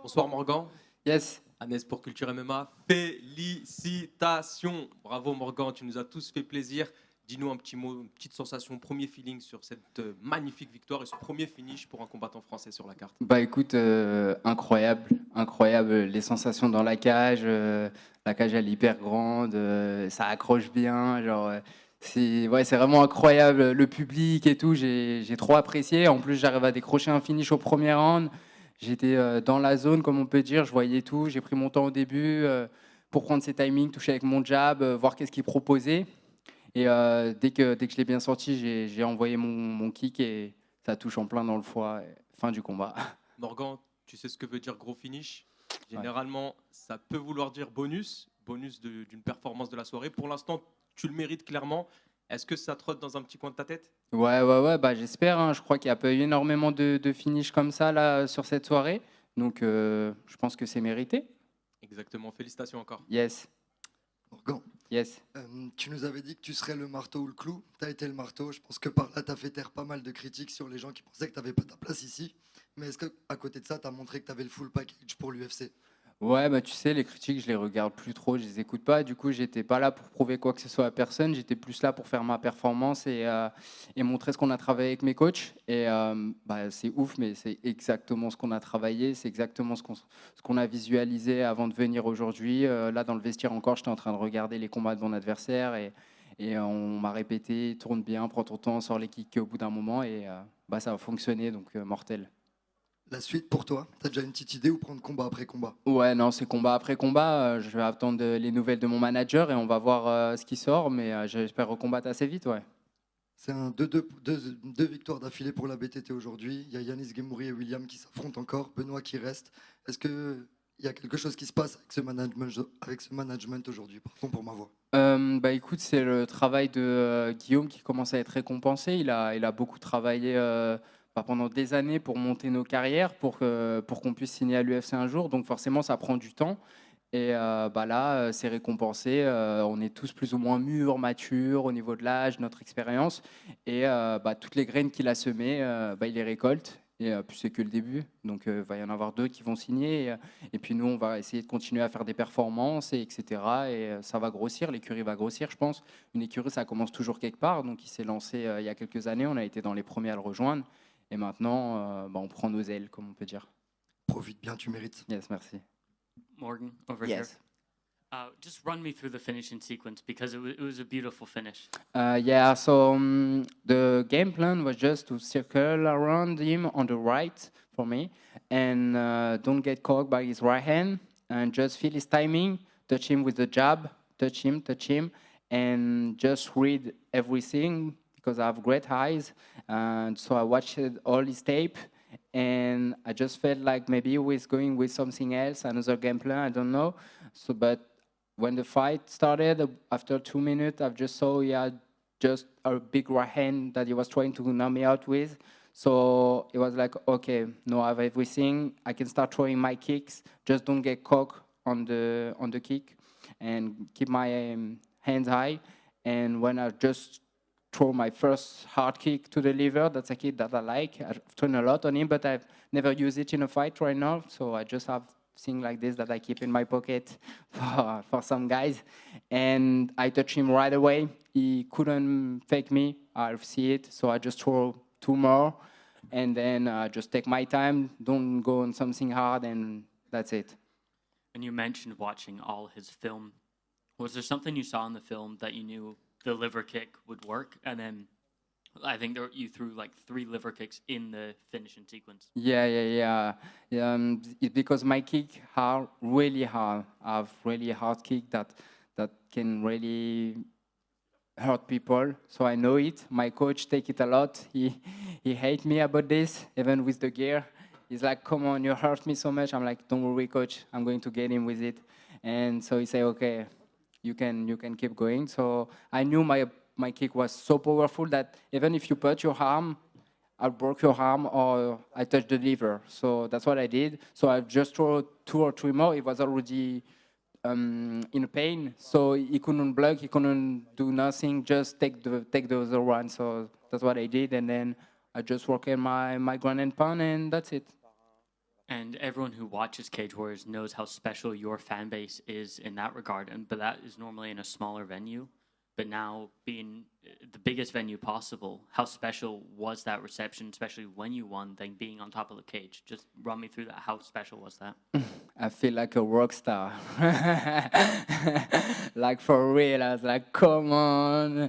Bonsoir Morgan. Yes. Agnès pour Culture MMA. Félicitations. Bravo Morgan, tu nous as tous fait plaisir. Dis-nous un petit mot, une petite sensation, premier feeling sur cette magnifique victoire et ce premier finish pour un combattant français sur la carte. Bah écoute, incroyable, incroyable les sensations dans la cage. La cage elle est hyper grande, ça accroche bien. Genre, c'est vraiment incroyable. Le public et tout, j'ai trop apprécié. En plus, j'arrive à décrocher un finish au premier round. J'étais dans la zone, comme on peut dire. Je voyais tout. J'ai pris mon temps au début pour prendre ses timings, toucher avec mon jab, voir qu'est-ce qu'il proposait. Et dès que je l'ai bien sorti, j'ai envoyé mon kick et ça touche en plein dans le foie. Fin du combat. Morgan, tu sais ce que veut dire gros finish? Ouais. Généralement, ça peut vouloir dire bonus, d'une performance de la soirée. Pour l'instant, tu le mérites clairement. Est-ce que ça trotte dans un petit coin de ta tête? Ouais, bah, j'espère. Hein. Je crois qu'il n'y a pas eu énormément de finish comme ça là, sur cette soirée. Donc, je pense que c'est mérité. Exactement, félicitations encore. Yes, Morgan, yes. tu nous avais dit que tu serais le marteau ou le clou. Tu as été le marteau. Je pense que par là, tu as fait taire pas mal de critiques sur les gens qui pensaient que tu n'avais pas ta place ici. Mais est-ce qu'à côté de ça, tu as montré que tu avais le full package pour l'UFC? Ouais, bah tu sais, les critiques, je les regarde plus trop, je les écoute pas. Du coup, j'étais pas là pour prouver quoi que ce soit à personne. J'étais plus là pour faire ma performance et montrer ce qu'on a travaillé avec mes coachs. Et bah, c'est ouf, mais c'est exactement ce qu'on a travaillé. C'est exactement ce qu'on a visualisé avant de venir aujourd'hui. Là, dans le vestiaire encore, j'étais en train de regarder les combats de mon adversaire et on m'a répété, tourne bien, prends ton temps, sors les kicks au bout d'un moment et bah, ça a fonctionné, donc mortel. La suite pour toi, tu as déjà une petite idée ou prendre combat après combat? Ouais, non, c'est combat après combat. Je vais attendre les nouvelles de mon manager et on va voir ce qui sort, mais j'espère recombattre assez vite, ouais. C'est deux victoires d'affilée pour la BTT aujourd'hui. Il y a Yanis Gemouri et William qui s'affrontent encore, Benoît qui reste. Est-ce qu'il y a quelque chose qui se passe avec ce management aujourd'hui? Pardon pour ma voix. Bah écoute, c'est le travail de Guillaume qui commence à être récompensé. Il a beaucoup travaillé bah, pendant des années pour monter nos carrières, pour qu'on puisse signer à l'UFC un jour. Donc forcément, ça prend du temps. Et bah là, c'est récompensé. On est tous plus ou moins mûrs, matures au niveau de l'âge, notre expérience. Et bah, toutes les graines qu'il a semées, bah, il les récolte. Et puis c'est que le début. Donc il va y en avoir 2 qui vont signer. Et puis nous, on va essayer de continuer à faire des performances, etc. Et ça va grossir. L'écurie va grossir, je pense. Une écurie, ça commence toujours quelque part. Donc il s'est lancé il y a quelques années. On a été dans les premiers à le rejoindre. Et maintenant, bah, on prend nos ailes, comme on peut dire. Profite bien, tu mérites. Yes, merci. Morgan, over Yes. here. Just run me through the finishing sequence because it was a beautiful finish. Yeah, so the game plan was just to circle around him on the right for me and don't get caught by his right hand and just feel his timing, touch him with the jab, touch him, and just read everything because I have great eyes. And so I watched all his tape and I just felt like maybe he was going with something else, another game plan, I don't know. So, but when the fight started, after 2 minutes, I just saw he had just a big right hand that he was trying to knock me out with. So it was like, okay, now I have everything. I can start throwing my kicks. Just don't get caught on the kick and keep my hands high. And when I just throw my first hard kick to the liver, that's a kick that I like. I've thrown a lot on him, but I've never used it in a fight right now. So I just have thing like this that I keep in my pocket for some guys. And I touch him right away. He couldn't fake me. I see it. So I just throw 2 more. And then just take my time. Don't go on something hard. And that's it. And you mentioned watching all his film. Was there something you saw in the film that you knew the liver kick would work? And then I think you threw like 3 liver kicks in the finishing sequence. Yeah. It's because my kick are really hard. I have really hard kick that can really hurt people. So I know it. My coach take it a lot. He hate me about this, even with the gear. He's like, come on, you hurt me so much. I'm like, don't worry, coach. I'm going to get him with it. And so he say, okay, you can keep going. So I knew my kick was so powerful that even if you put your arm, I broke your arm or I touched the liver. So that's what I did. So I just threw 2 or 3 more. It was already in pain. So he couldn't block, he couldn't do nothing, just take the other one. So that's what I did. And then I just worked in my ground and pound and that's it. And everyone who watches Cage Warriors knows how special your fan base is in that regard. But that is normally in a smaller venue. But now being the biggest venue possible, how special was that reception, especially when you won, then being on top of the cage? Just run me through that. How special was that? I feel like a rock star. Like for real, I was like, come on.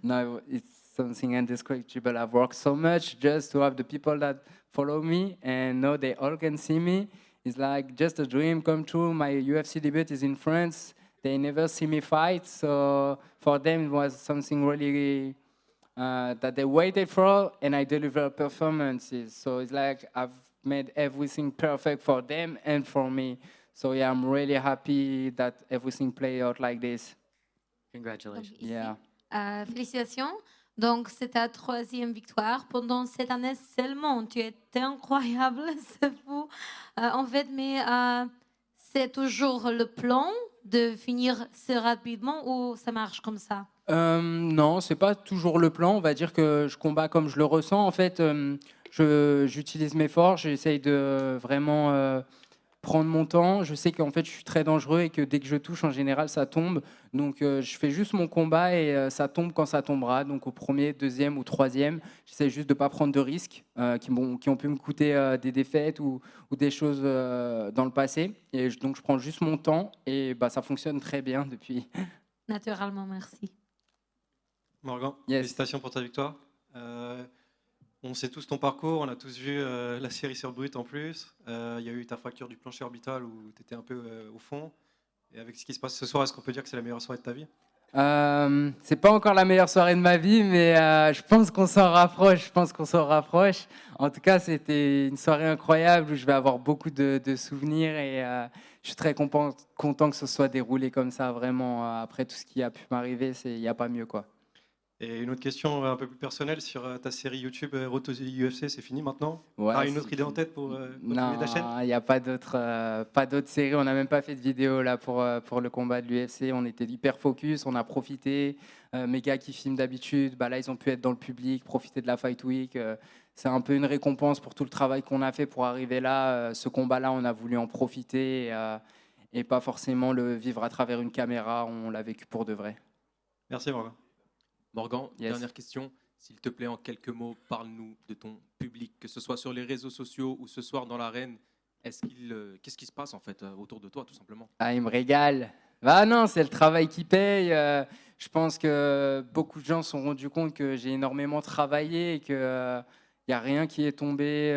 No, it's something indescribable. I've worked so much just to have the people that follow me and know they all can see me. It's like just a dream come true. My UFC debut is in France. They never see me fight, so for them it was something really that they waited for, and I deliver performances. So it's like I've made everything perfect for them and for me. So yeah, I'm really happy that everything played out like this. Congratulations. Ici, Yeah. félicitations. Donc, c'est ta 3e victoire pendant cette année seulement. Tu étais incroyable, c'est fou. En fait, mais c'est toujours le plan de finir si rapidement ou ça marche comme ça? Non, c'est pas toujours le plan. On va dire que je combats comme je le ressens. En fait, j'utilise mes forces. J'essaye de vraiment prendre mon temps. Je sais qu'en fait, je suis très dangereux et que dès que je touche, en général, ça tombe. Donc, je fais juste mon combat et ça tombe quand ça tombera. Donc, au premier, deuxième ou troisième, j'essaie juste de ne pas prendre de risques qui ont pu me coûter des défaites ou des choses dans le passé. Et donc, je prends juste mon temps et bah, ça fonctionne très bien depuis. Naturellement, merci. Morgan, Yes. félicitations pour ta victoire. On sait tous ton parcours, on a tous vu la série sur Brut en plus. Il y a eu ta fracture du plancher orbital où tu étais un peu au fond. Et avec ce qui se passe ce soir, est-ce qu'on peut dire que c'est la meilleure soirée de ta vie? C'est pas encore la meilleure soirée de ma vie, mais je pense qu'on s'en rapproche. En tout cas, c'était une soirée incroyable où je vais avoir beaucoup de souvenirs et je suis très content que ce soit déroulé comme ça. Vraiment, après tout ce qui a pu m'arriver, il n'y a pas mieux, quoi. Et une autre question un peu plus personnelle sur ta série YouTube Road to the UFC, c'est fini maintenant? Ouais, Une autre idée en tête pour non, continuer ta chaîne? il n'y a pas d'autres séries. On n'a même pas fait de vidéo là pour le combat de l'UFC. On était hyper focus, on a profité. Mes gars qui filment d'habitude, bah là ils ont pu être dans le public, profiter de la Fight Week. C'est un peu une récompense pour tout le travail qu'on a fait pour arriver là. Ce combat-là, on a voulu en profiter et pas forcément le vivre à travers une caméra. On l'a vécu pour de vrai. Merci Morgan. Morgan, Yes. dernière question. S'il te plaît, en quelques mots, parle-nous de ton public, que ce soit sur les réseaux sociaux ou ce soir dans l'arène. Qu'est-ce qui se passe en fait autour de toi, tout simplement? Ah, il me régale. Bah non, c'est le travail qui paye. Je pense que beaucoup de gens se sont rendus compte que j'ai énormément travaillé et que il n'y a rien qui est tombé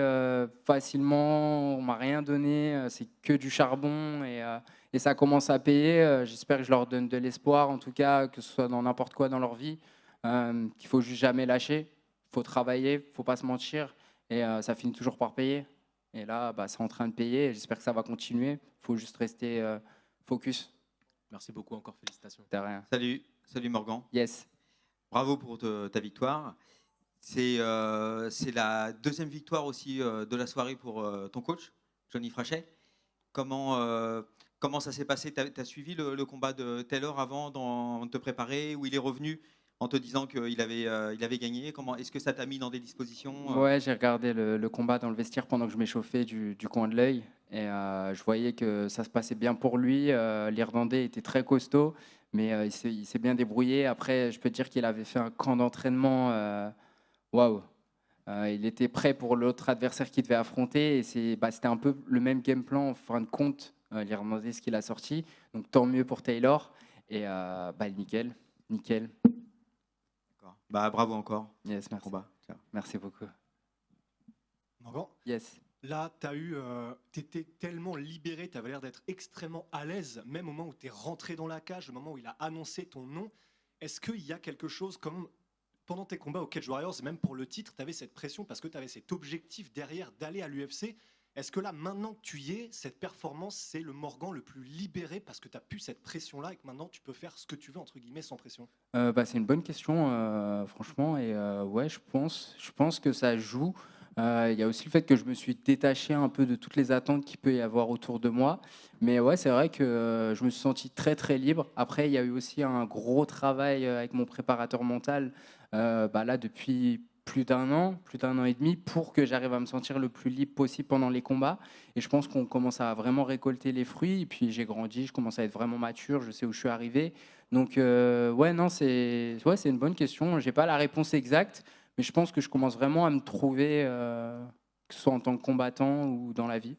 facilement. On m'a rien donné. C'est que du charbon et ça commence à payer. J'espère que je leur donne de l'espoir, en tout cas, que ce soit dans n'importe quoi dans leur vie, qu'il faut juste jamais lâcher. Il faut travailler, il faut pas se mentir et ça finit toujours par payer. Et là, bah, c'est en train de payer. J'espère que ça va continuer. Il faut juste rester focus. Merci beaucoup, encore félicitations. De rien. Salut Morgan. Yes. Bravo pour ta victoire. C'est la deuxième victoire aussi de la soirée pour ton coach, Johnny Frachet. Comment ça s'est passé? Tu as suivi le combat de Taylor avant de te préparer, où il est revenu en te disant qu'il avait gagné? Est-ce que ça t'a mis dans des dispositions? Ouais, j'ai regardé le combat dans le vestiaire pendant que je m'échauffais du coin de l'œil. Et je voyais que ça se passait bien pour lui. L'Irlandais était très costaud, mais il s'est bien débrouillé. Après, je peux te dire qu'il avait fait un camp d'entraînement. Waouh! Il était prêt pour l'autre adversaire qu'il devait affronter. Et c'était un peu le même game plan en fin de compte, l'Irlandais, ce qu'il a sorti. Donc tant mieux pour Taylor. Et nickel. D'accord. Bah, bravo encore. Yes, Bon merci. combat. Ciao. Merci beaucoup. Morgan, Yes. là, tu étais tellement libéré, tu avais l'air d'être extrêmement à l'aise, même au moment où tu es rentré dans la cage, le moment où il a annoncé ton nom. Est-ce qu'il y a quelque chose comme pendant tes combats au Cage Warriors, même pour le titre, tu avais cette pression parce que tu avais cet objectif derrière d'aller à l'UFC? Est-ce que là, maintenant que tu y es, cette performance, c'est le Morgan le plus libéré parce que tu as pu cette pression-là et que maintenant tu peux faire ce que tu veux, entre guillemets, sans pression? C'est une bonne question, franchement. Et ouais, je pense que ça joue. Il y a aussi le fait que je me suis détaché un peu de toutes les attentes qu'il peut y avoir autour de moi. Mais ouais, c'est vrai que je me suis senti très, très libre. Après, il y a eu aussi un gros travail avec mon préparateur mental. Là, depuis plus d'un an et demi, pour que j'arrive à me sentir le plus libre possible pendant les combats. Et je pense qu'on commence à vraiment récolter les fruits. Et puis j'ai grandi, je commence à être vraiment mature, je sais où je suis arrivé. Donc ouais, non, c'est une bonne question. J'ai pas la réponse exacte, mais je pense que je commence vraiment à me trouver, que ce soit en tant que combattant ou dans la vie.